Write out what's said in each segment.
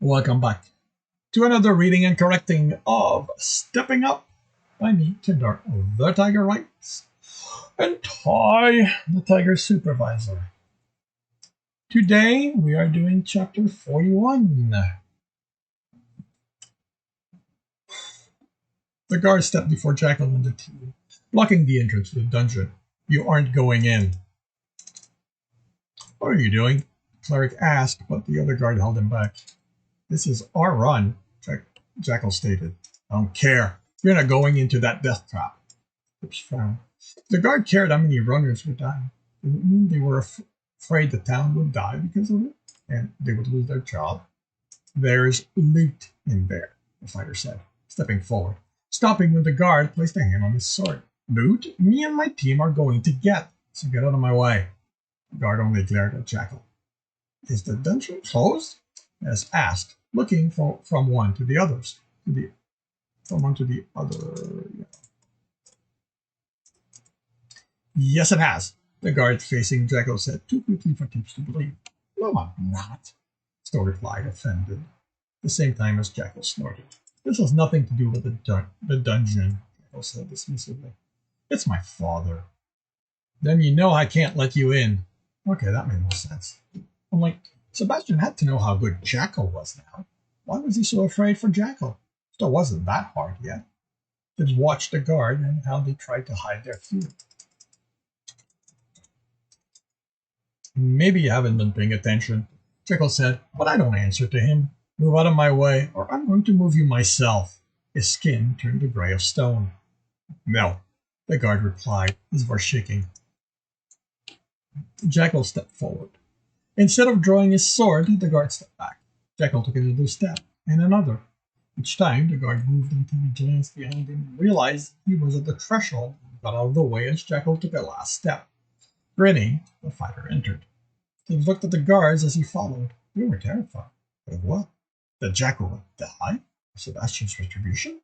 Welcome back to another reading and correcting of Stepping Up by me, Tinder, the Tiger Writes, and Ty, the Tiger Supervisor. Today we are doing chapter 41. The guard stepped before Jackal and the team, blocking the entrance to the dungeon. You aren't going in. What are you doing? The cleric asked, but the other guard held him back. This is our run, Jackal stated. I don't care. You're not going into that death trap. Tibs frowned. The guard cared how many runners would die. It would mean they were afraid the town would die because of it, and they would lose their job. There's loot in there, the fighter said, stepping forward, stopping when the guard placed a hand on his sword. Loot? Me and my team are going to get, so get out of my way. The guard only glared at Jackal. Is the dungeon closed? As asked, looking from one to the others. From one to the other. Yeah. Yes, it has, the guard facing Jackal said, too quickly for Tibs to believe. No, I'm not, Stowe replied, offended, at the same time as Jackal snorted. This has nothing to do with the dungeon, Jackal said dismissively. It's my father. Then you know I can't let you in. Okay, that made more sense. I'm like, Sebastian had to know how good Jackal was now. Why was he so afraid for Jackal? Still wasn't that hard yet. Tibs watched the guard and how they tried to hide their fear. Maybe you haven't been paying attention, Jackal said, but I don't answer to him. Move out of my way, or I'm going to move you myself. His skin turned to gray of stone. No, the guard replied, his voice shaking. Jackal stepped forward. Instead of drawing his sword, the guard stepped back. Jackal took another step, and another. Each time, the guard moved until he glanced behind him and realized he was at the threshold and got out of the way as Jackal took a last step. Grinning, the fighter entered. He looked at the guards as he followed. They were terrified. Of what? That Jackal would die? Sebastian's retribution?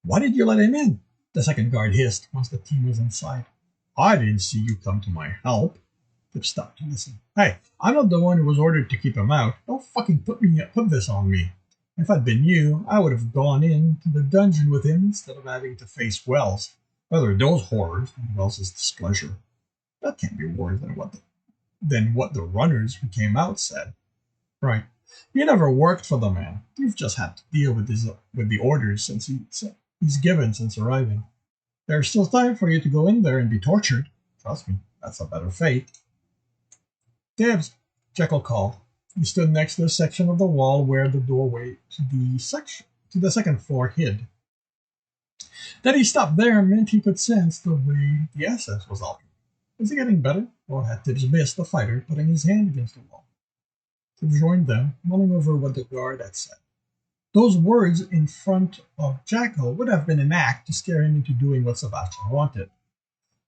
Why did you let him in? The second guard hissed once the team was inside. I didn't see you come to my help. Tibs stopped to listen. Hey, I'm not the one who was ordered to keep him out. Don't fucking put this on me. If I'd been you, I would have gone into the dungeon with him instead of having to face Wells. Whether those horrors and Wells's displeasure. That can't be worse than what the runners who came out said. Right. You never worked for the man. You've just had to deal with the orders he's given since arriving. There's still time for you to go in there and be tortured. Trust me, that's a better fate. Tibs, Jackal called. He stood next to the section of the wall where the doorway to the second floor hid. That he stopped there meant he could sense the way the essence was altering. Was it getting better, or had Tibs missed the fighter putting his hand against the wall? Tibs joined them, mulling over what the guard had said. Those words in front of Jackal would have been an act to scare him into doing what Sebastian wanted.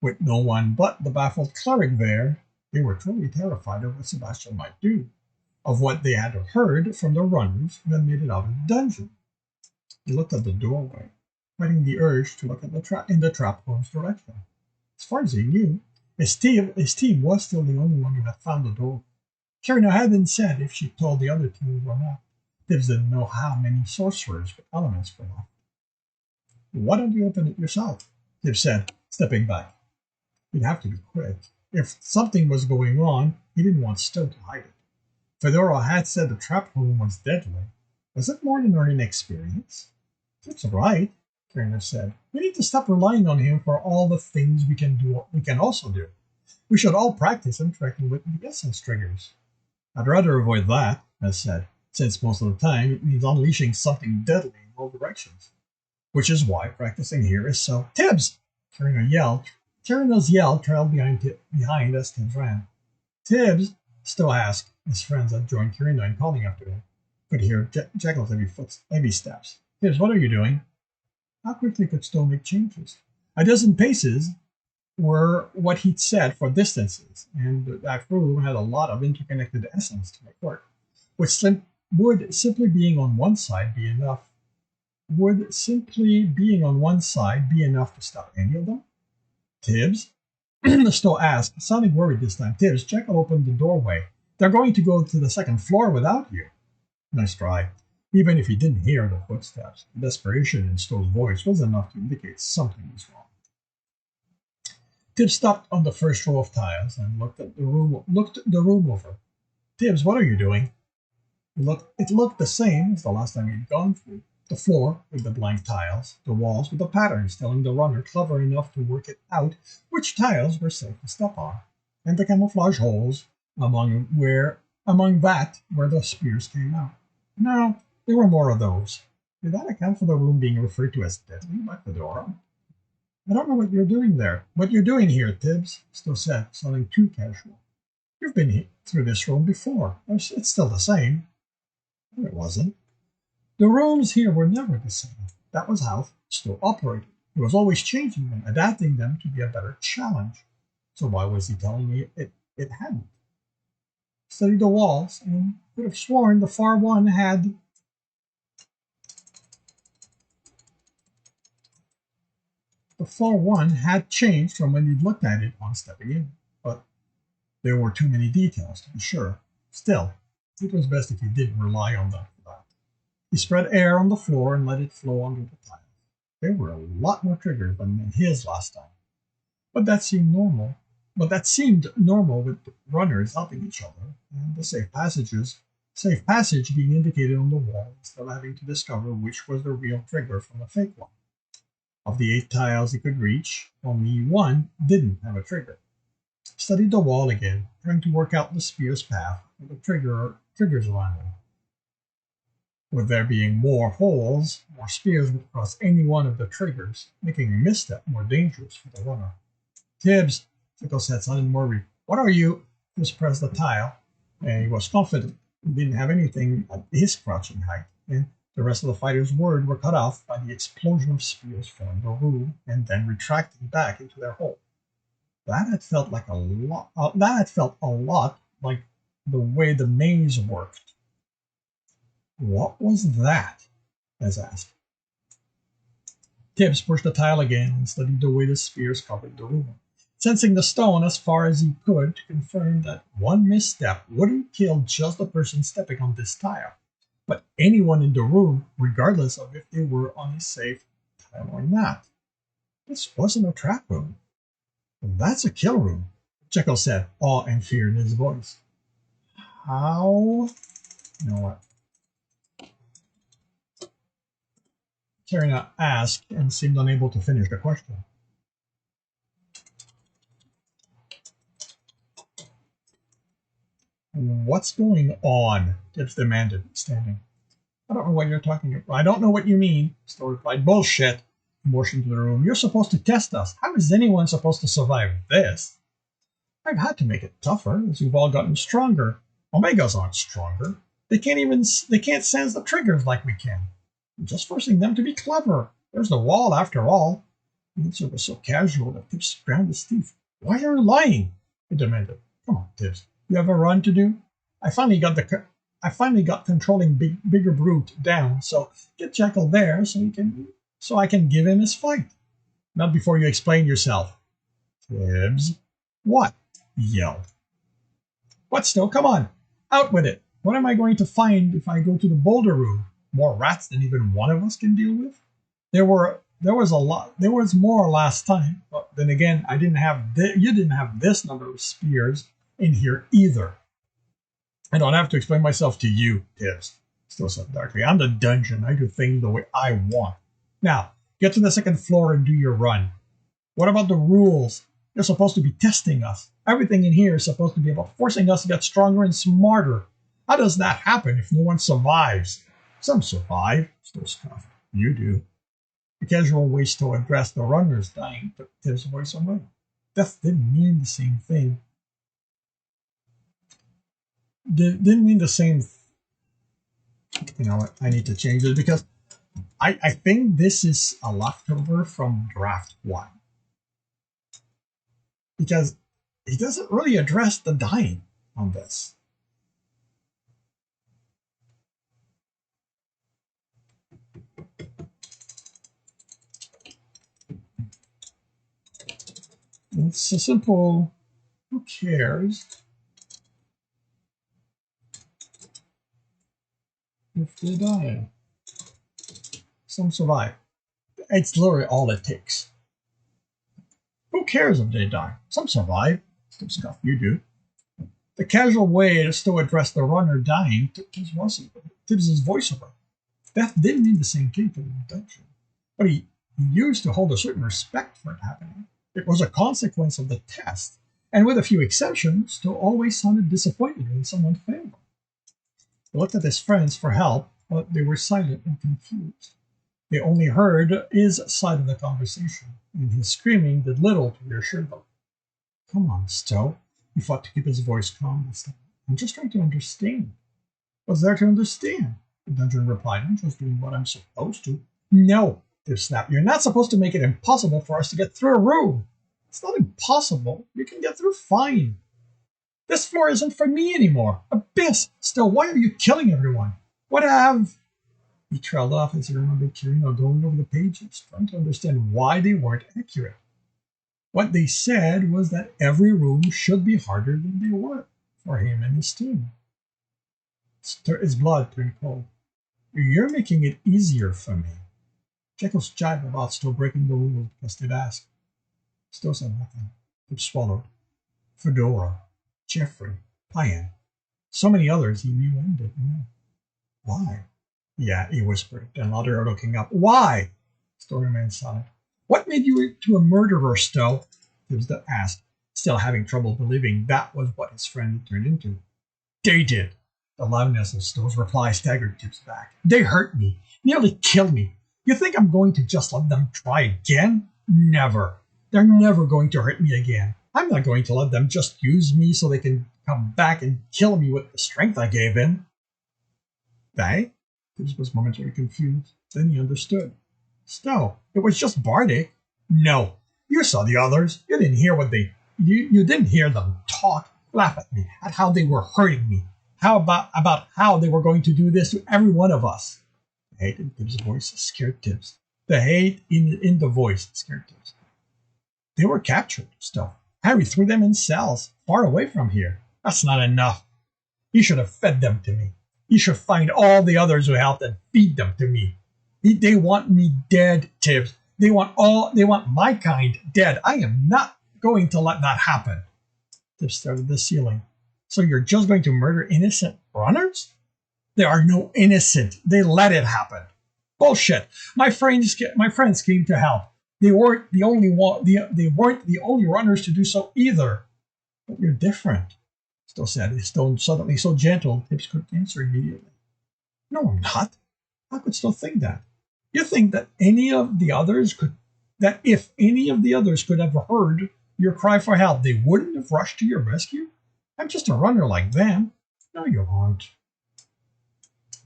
With no one but the baffled cleric there, they were truly terrified of what Sebastian might do, of what they had heard from the runners who had made it out of the dungeon. He looked at the doorway, fighting the urge to look at in the trap room's direction. As far as he knew, his team was still the only one who had found the door. Karina hadn't said if she told the other teams or not. Tibs didn't know how many sorcerers with elements were left. Why don't you open it yourself? Tibs said, stepping back. He'd have to be quick. If something was going on, he didn't want Stowe to hide it. Fedora had said the trap room was deadly. Was it more than our inexperience? That's right, Karina said. We need to stop relying on him for all the things we can also do. We should all practice interacting with the essence triggers. I'd rather avoid that, I said, since most of the time it means unleashing something deadly in all directions. Which is why practicing here is so... Tibs! Karina's yell trailed behind as Tibs ran. Tibs, Stowe asked. His friends had joined Karina in calling after him. Could hear Jackal's heavy steps. Tibs, what are you doing? How quickly could Stowe make changes? A dozen paces were what he'd said for distances, and that room had a lot of interconnected essence to make work. Would simply being on one side be enough? Would simply being on one side be enough to stop any of them? Tibs? Stowe asked, sounding worried this time. Tibs, Jackal opened the doorway. They're going to go to the second floor without you. Nice try. Even if he didn't hear the footsteps, the desperation in Stowe's voice was enough to indicate something was wrong. Tibbs stopped on the first row of tiles and looked the room over. Tibbs, what are you doing? It looked the same as the last time he'd gone through. The floor with the blank tiles, the walls with the patterns telling the runner clever enough to work it out which tiles were safe to step on, and the camouflage holes among that where the spears came out. No, there were more of those. Did that account for the room being referred to as deadly by Fedora? I don't know what you're doing there. What you're doing here, Tibbs, Still said, sounding too casual. You've been through this room before. It's still the same. No, it wasn't. The rooms here were never the same. That was how Still operated. He was always changing them, adapting them to be a better challenge. So why was he telling me it hadn't? Studied the walls and could have sworn the far one had changed from when he'd looked at it on stepping in, but there were too many details to be sure. Still, it was best if he didn't rely on them for that. He spread air on the floor and let it flow under the tiles. There were a lot more triggers than in his last time, but that seemed normal. With runners helping each other and the safe passage being indicated on the wall instead of having to discover which was the real trigger from the fake one. Of the 8 tiles he could reach, only one didn't have a trigger. He studied the wall again, trying to work out the spear's path with the triggers around him. With there being more holes, more spears would cross any one of the triggers, making a misstep more dangerous for the runner. Tibbs, Tickle said, sounding worried. What are you? Tibbs pressed the tile, and he was confident he didn't have anything at his crouching height, and the rest of the fighters' words were cut off by the explosion of spears filling the room and then retracting back into their hole. That had felt a lot like the way the maze worked. What was that? Les asked. Tibbs pushed the tile again and studied the way the spears covered the room, sensing the stone as far as he could to confirm that one misstep wouldn't kill just the person stepping on this tile, but anyone in the room, regardless of if they were on a safe tile or not. This wasn't a trap room. That's a kill room, Jekyll said, awe and fear in his voice. How? You know what? Karina asked and seemed unable to finish the question. What's going on? Tibbs demanded, standing. I don't know what you're talking about. I don't know what you mean, Stowe replied. Bullshit. He motioned to the room. You're supposed to test us. How is anyone supposed to survive this? I've had to make it tougher as you've all gotten stronger. Omegas aren't stronger. They can't sense the triggers like we can. I'm just forcing them to be clever. There's the wall after all. The answer was so casual that Tibbs ground his teeth. Why are you lying? He demanded. Come on, Tibbs. You have a run to do? I finally got controlling bigger brute down, so get Jekyll there so I can give him his fight. Not before you explain yourself. Tibbs. What? He yelled. What, Stowe? Come on. Out with it. What am I going to find if I go to the boulder room? More rats than even one of us can deal with? There was more last time, but then again, you didn't have this number of spears in here either. I don't have to explain myself to you, Tibbs, Still said darkly. I'm the dungeon. I do things the way I want. Now, get to the second floor and do your run. What about the rules? You're supposed to be testing us. Everything in here is supposed to be about forcing us to get stronger and smarter. How does that happen if no one survives? Some survive, Still scoffed. You do. The casual way to address the runners dying took Tibbs' voice away. Death didn't mean the same thing. Didn't mean the same. You know what? I need to change it because I think this is a leftover from draft 1. Because he doesn't really address the dying on this. It's a simple, who cares? if they die. Some survive. It's literally all it takes. Who cares if they die? Some survive. Some stuff you do. The casual way to still address the runner dying took his Tibbs' voiceover. Death didn't mean the same thing to the intention, but he used to hold a certain respect for it happening. It was a consequence of the test, and with a few exceptions, still always sounded disappointed when someone failed. He looked at his friends for help, but they were silent and confused. They only heard his side of the conversation, and his screaming did little to reassure them. Come on, Stowe. He fought to keep his voice calm this time. I'm just trying to understand. What's there to understand? The dungeon replied. I'm just doing what I'm supposed to. No, Tibs snapped. You're not supposed to make it impossible for us to get through a room. It's not impossible. You can get through fine. This floor isn't for me anymore. Abyss! Still, why are you killing everyone? What have... He trailed off as he remembered Kirino going over the pages, trying to understand why they weren't accurate. What they said was that every room should be harder than they were for him and his team. His blood turned cold. You're making it easier for me. Jekyll's jibe about still breaking the rule because they'd asked. Still said nothing. Tibs swallowed. Fedora, Jeffrey, Payan. So many others he knew and didn't know. Why? Yeah, he whispered, and louder looking up. Why? Still remained silent. What made you to a murderer, Stowe? Tibs asked, still having trouble believing that was what his friend had turned into. They did. The loudness of Stowe's reply staggered Tibs back. They hurt me, nearly killed me. You think I'm going to just let them try again? Never. They're never going to hurt me again. I'm not going to let them just use me so they can come back and kill me with the strength I gave them. They? Tibs was momentarily confused. Then he understood. Stowe, it was just Bardic. No, you saw the others. You didn't hear what they... You didn't hear them talk, laugh at me, at how they were hurting me. How about how they were going to do this to every one of us? The hate in Tibs' voice scared Tibs. The hate in the voice scared Tibs. They were captured, Stowe. Harry threw them in cells, far away from here. That's not enough. You should have fed them to me. You should find all the others who helped and feed them to me. They want me dead, Tibs. They want my kind dead. I am not going to let that happen. Tibs stared at the ceiling. So you're just going to murder innocent runners? There are no innocent. They let it happen. Bullshit. My friends came to help. They weren't the only runners to do so either. But you're different. Still said, his tone suddenly so gentle, Tibs couldn't answer immediately. No, I'm not. How could Stowe think that? You think that if any of the others could have heard your cry for help, they wouldn't have rushed to your rescue? I'm just a runner like them. No, you aren't.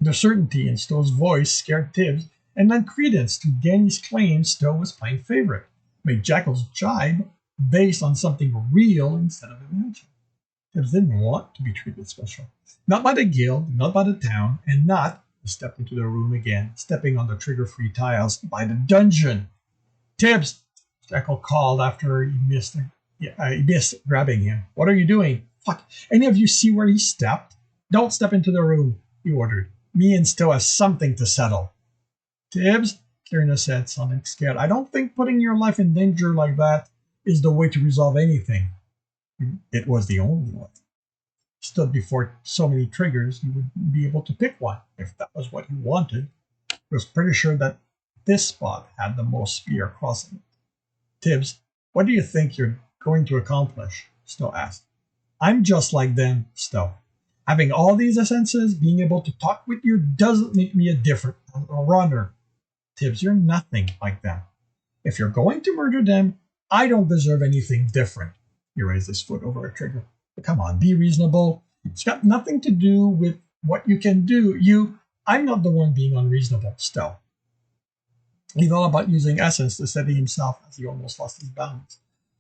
The certainty in Stowe's voice scared Tibs and lent credence to Danny's claim Stowe was playing favorite, made Jekyll's jibe based on something real instead of imagined. Tibs didn't want to be treated special. Not by the guild, not by the town, and not, he stepped into the room again, stepping on the trigger-free tiles, by the dungeon. Tibs, Jekyll called after he missed grabbing him. What are you doing? Fuck, any of you see where he stepped? Don't step into the room, he ordered. Me and Stowe have something to settle. Tibs, Kirino said, sounding scared, I don't think putting your life in danger like that is the way to resolve anything. It was the only way. He stood before so many triggers, he would be able to pick one, if that was what he wanted. He was pretty sure that this spot had the most spear crossing it. Tibs, what do you think you're going to accomplish? Stowe asked. I'm just like them, Stowe. Having all these essences, being able to talk with you doesn't make me a runner. Tibs, you're nothing like them. If you're going to murder them, I don't deserve anything different. He raised his foot over a trigger. But come on, be reasonable. It's got nothing to do with what you can do. I'm not the one being unreasonable, Stowe. He thought about using essence to steady himself as he almost lost his balance.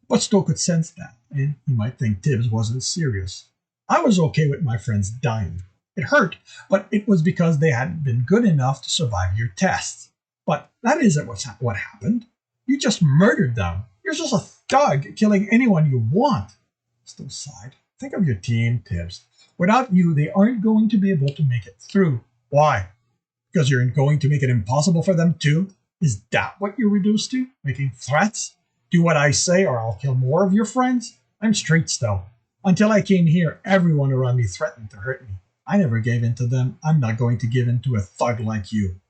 But Stowe could sense that, and he might think Tibs wasn't serious. I was okay with my friends dying. It hurt, but it was because they hadn't been good enough to survive your tests. But that isn't what happened. You just murdered them. You're just a thug, killing anyone you want. Stowe sighed. Think of your team, Tibs. Without you, they aren't going to be able to make it through. Why? Because you're going to make it impossible for them too? Is that what you're reduced to? Making threats? Do what I say or I'll kill more of your friends? I'm straight still. Until I came here, everyone around me threatened to hurt me. I never gave in to them. I'm not going to give in to a thug like you.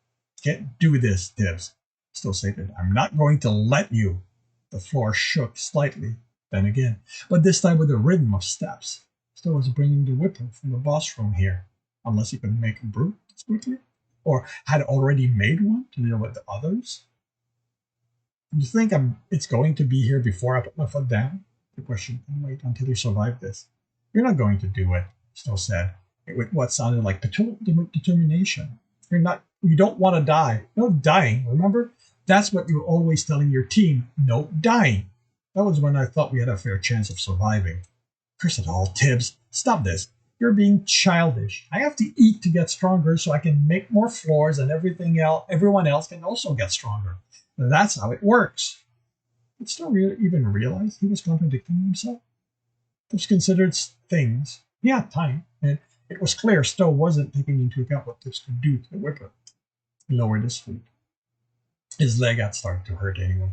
Can't do this, Tibs. Still stated, I'm not going to let you. The floor shook slightly, then again, but this time with a rhythm of steps. Still was bringing the whipper from the boss room here, unless he could make a brew as quickly, or had already made one to deal with the others. You think it's going to be here before I put my foot down? The question, and wait until you survive this. You're not going to do it, Still said, with what sounded like determination. You don't want to die. No dying, remember? That's what you were always telling your team. No dying. That was when I thought we had a fair chance of surviving. Curse it all, Tibs. Stop this. You're being childish. I have to eat to get stronger so I can make more floors and everyone else can also get stronger. That's how it works. Did Stowe even realize he was contradicting himself? Tibbs considered things. He had time, and it was clear Stowe wasn't taking into account what Tibbs could do to the whipper. He lowered his feet. His leg had started to hurt anyway,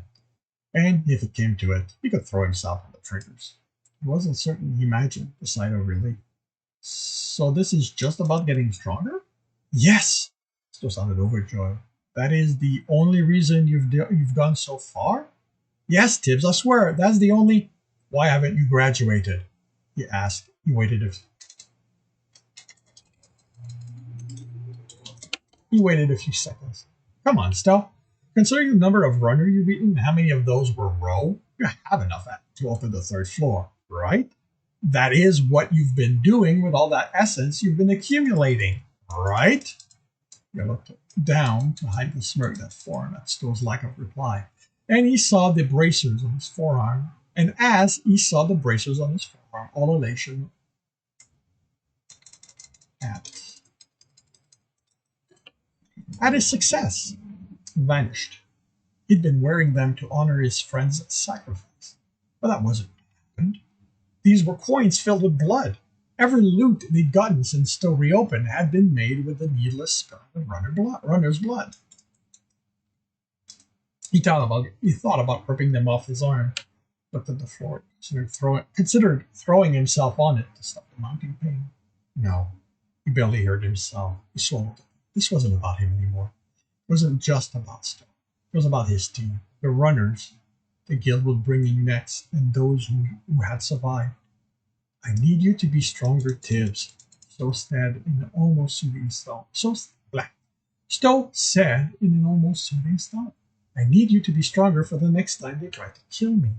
and if it came to it, he could throw himself on the triggers. He wasn't certain he imagined the sight of relief. So this is just about getting stronger? Yes! Still sounded overjoyed. That is the only reason you've gone so far? Yes, Tibbs, I swear, that's the only... Why haven't you graduated? He asked. He waited a few seconds. Come on, Stowe. Considering the number of runners you've eaten and how many of those were row, you have enough to open the third floor, right? That is what you've been doing with all that essence you've been accumulating, right? He looked down to hide the smirk that formed at Stowe's lack of reply, and he saw the bracers on his forearm. And as he saw the bracers on his forearm, all elation at his success vanished. He'd been wearing them to honor his friend's sacrifice, but that wasn't what happened. These were coins filled with blood. Every loot they'd gotten since Stowe reopened had been made with the needless spirit of runner's blood. He thought about ripping them off his arm, looked at the floor, considered throwing himself on it to stop the mounting pain. No, he barely heard himself. He swallowed it. This wasn't about him anymore. It wasn't just about Stowe. It was about his team, the runners the guild was bringing next, and those who had survived. I need you to be stronger, Tibbs, Stowe said in an almost soothing tone. Stowe said in an almost soothing tone. I need you to be stronger for the next time they try to kill me.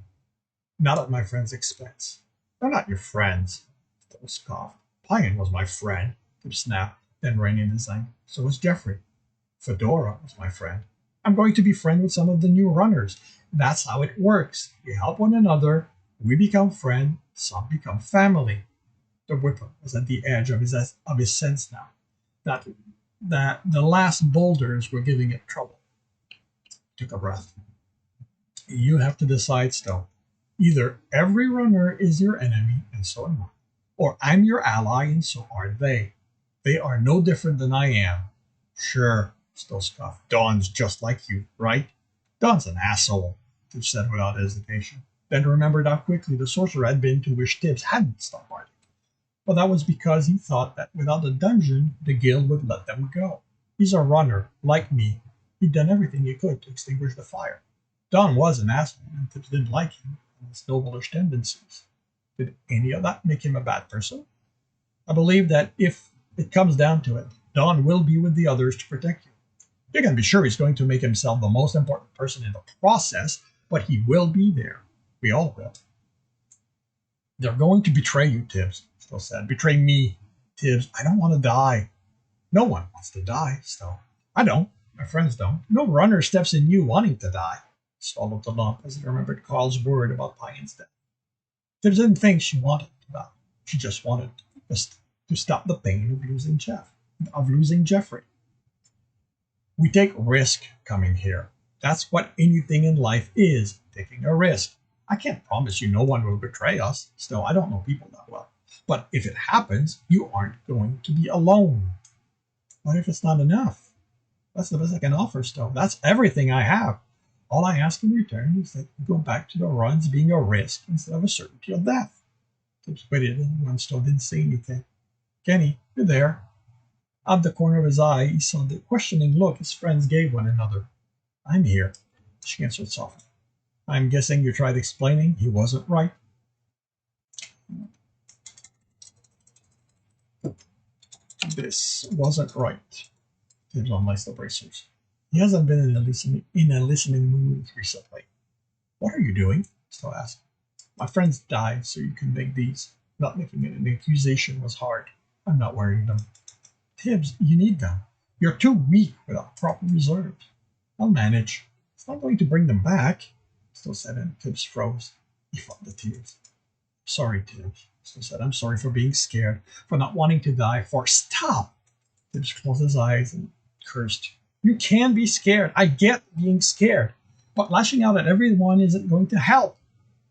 Not at my friend's expense. They're not your friends, Stowe scoffed. Pyan was my friend, Tibbs snapped, then rang in his anger. So was Jeffrey. Fedora was my friend. I'm going to be friends with some of the new runners. That's how it works. We help one another. We become friends. Some become family. The whipper was at the edge of his sense now. That the last boulders were giving it trouble. He took a breath. You have to decide, Stowe. Either every runner is your enemy, and so am I, or I'm your ally, and so are they. They are no different than I am. Sure, Stowe scoffed. Dawn's just like you, right? Dawn's an asshole, Tibbs said without hesitation. Then remembered how quickly the sorcerer had been to wish Tibbs hadn't stopped partying. But that was because he thought that without the dungeon, the guild would let them go. He's a runner, like me. He'd done everything he could to extinguish the fire. Dawn was an asshole, and Tibbs didn't like him and his noblish tendencies. Did any of that make him a bad person? I believe that if it comes down to it, Dawn will be with the others to protect you. You can be sure he's going to make himself the most important person in the process, but he will be there. We all will. They're going to betray you, Tibbs, Stowe said. Betray me, Tibbs. I don't want to die. No one wants to die, Stowe. I don't. My friends don't. No runner steps in you wanting to die. Swallowed the lump as he remembered Carl's word about Pyan's death. Tibbs didn't think she wanted to die. She just wanted to stop the pain of losing Jeffrey. We take risk coming here. That's what anything in life is, taking a risk. I can't promise you no one will betray us. Still, I don't know people that well. But if it happens, you aren't going to be alone. What if it's not enough? That's the best I can offer, Stowe. That's everything I have. All I ask in return is that you go back to the runs being a risk instead of a certainty of death. Tibs waited, and Stowe didn't say anything. Kenny, you're there. Out of the corner of his eye, he saw the questioning look his friends gave one another. I'm here, she answered softly. I'm guessing you tried explaining he wasn't right. This wasn't right. Tibs unlaced the bracers. He hasn't been in a listening mood recently. What are you doing? Stowe asked. My friends died so you can make these. Not making it an accusation was hard. I'm not wearing them. Tibs, you need them. You're too weak without proper reserves. I'll manage. It's not going to bring them back, Stowe said, and Tibs froze. He fought the tears. Sorry, Tibs, Stowe said. I'm sorry for being scared, for not wanting to die, for stop! Tibs closed his eyes and cursed. You can be scared. I get being scared. But lashing out at everyone isn't going to help.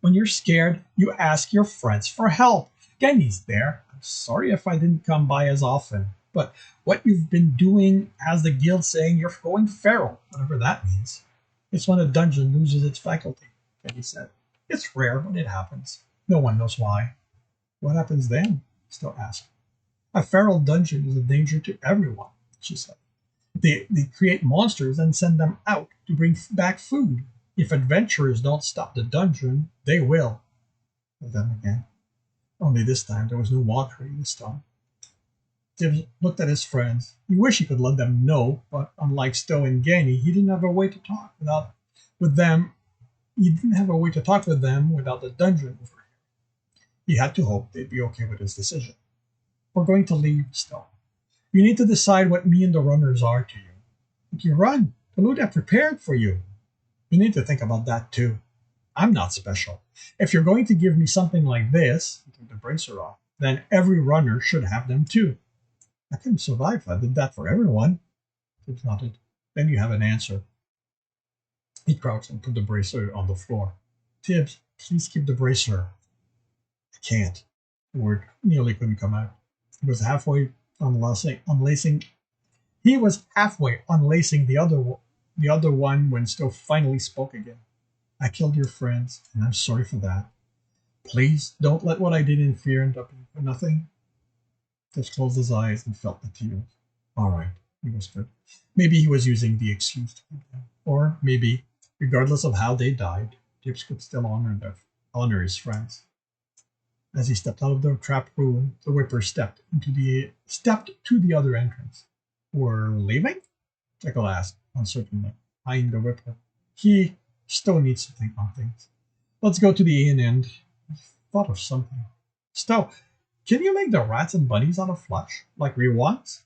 When you're scared, you ask your friends for help. Genny's there. I'm sorry if I didn't come by as often. But what you've been doing has the guild saying you're going feral, whatever that means. It's when a dungeon loses its faculty, Genny said. It's rare, but it happens. No one knows why. What happens then? Stowe asked. A feral dungeon is a danger to everyone, she said. They create monsters and send them out to bring back food. If adventurers don't stop the dungeon, they will. But then again, only this time there was no mockery this time. Tibs looked at his friends. He wished he could let them know, but unlike Stowe and Genny, he didn't have a way to talk with them. He didn't have a way to talk with them without the dungeon over him. He had to hope they'd be okay with his decision. We're going to leave, Stowe. You need to decide what me and the runners are to you. If you run, the loot I've prepared for you. You need to think about that too. I'm not special. If you're going to give me something like this, he took the bracer off, then every runner should have them too. I couldn't survive if I did that for everyone. Tibs nodded. Then you have an answer. He crouched and put the bracer on the floor. Tibs, please keep the bracer. I can't. The word nearly couldn't come out. He was halfway unlacing. He was halfway unlacing the other one when Stowe finally spoke again. I killed your friends, and I'm sorry for that. Please don't let what I did in fear end up for nothing. Tibs closed his eyes and felt the tears. All right, he whispered. Maybe he was using the excuse to keep them. Or maybe, regardless of how they died, Tibs could still honor his friends. As he stepped out of the trap room, the whipper stepped to the other entrance. We're leaving? Jekyll asked, uncertainly, eyeing the whipper. He still needs to think on things. Let's go to the inn and I thought of something. Stowe, can you make the rats and bunnies out of flesh, like real ones?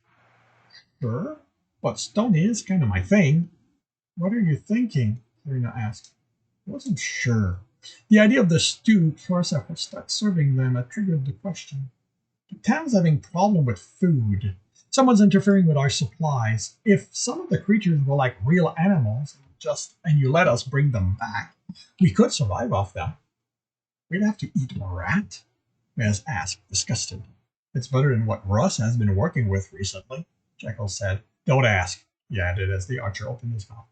Sure, but stone is kind of my thing. What are you thinking? Serena asked. I wasn't sure. The idea of the stew forced us to start serving them had triggered the question. The town's having problem with food. Someone's interfering with our supplies. If some of the creatures were like real animals, and you let us bring them back, we could survive off them. We'd have to eat a rat? Maz asked, disgusted. It's better than what Russ has been working with recently, Jekyll said. Don't ask, he added as the archer opened his mouth.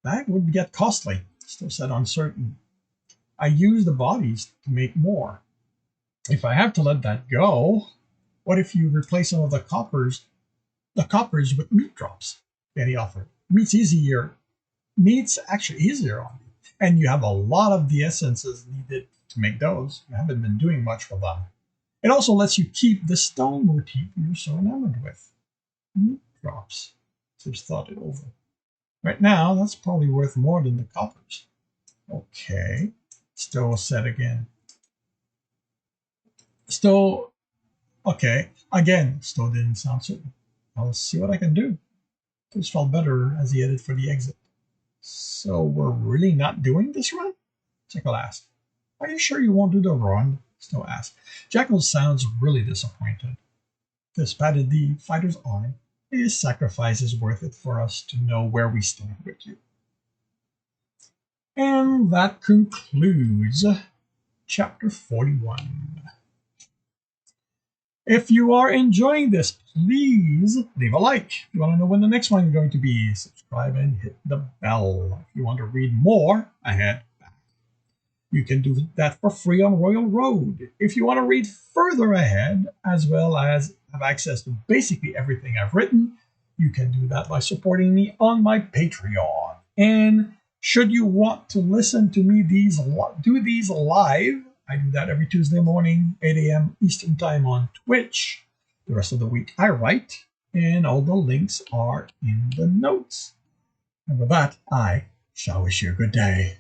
That would get costly, Stowe said, uncertain. I use the bodies to make more. If I have to let that go, what if you replace some of the coppers with meat drops? Danny offered. Meat's actually easier on you, and you have a lot of the essences needed to make those. You haven't been doing much for them. It also lets you keep the stone motif you're so enamored with. Meat drops. Tibs thought it over. Right now, that's probably worth more than the coppers. Okay, Stowe said again. Again, Stowe didn't sound certain. I'll see what I can do. Tibs felt better as he headed for the exit. So we're really not doing this run? Jekyll asked. Are you sure you won't do the run? Stowe asked. Jekyll sounds really disappointed. Tibs patted the fighter's arm. His sacrifice is worth it for us to know where we stand with you. And that concludes Chapter 41. If you are enjoying this, please leave a like. If you want to know when the next one is going to be, subscribe and hit the bell. If you want to read more ahead, you can do that for free on Royal Road. If you want to read further ahead, as well as have access to basically everything I've written, you can do that by supporting me on my Patreon. And should you want to listen to me do these live, I do that every Tuesday morning, 8 a.m. Eastern Time on Twitch. The rest of the week I write, and all the links are in the notes. And with that, I shall wish you a good day.